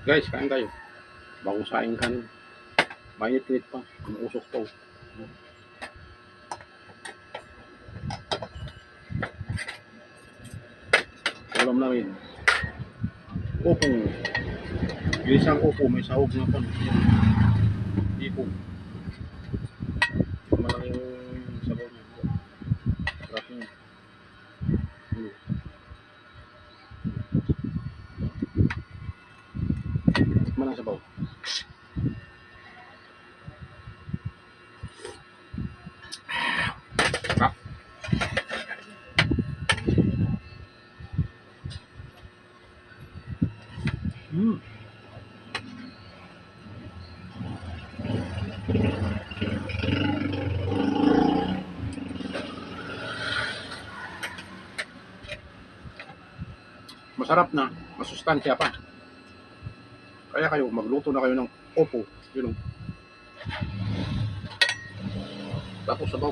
Guys, kain tayo. Bagong saing kanin. Mainit-init pa. Umusok to. Ulam namin. Opo. Ginisang opo. May sahog na pa. Ipo. Malaking sabaw niya. Sarap niya. Tikman ang sabaw. Sarap. Masarap na, masustansya pa. Kaya kayo, magluto na kayo ng opo. Yun. Tapos sabaw.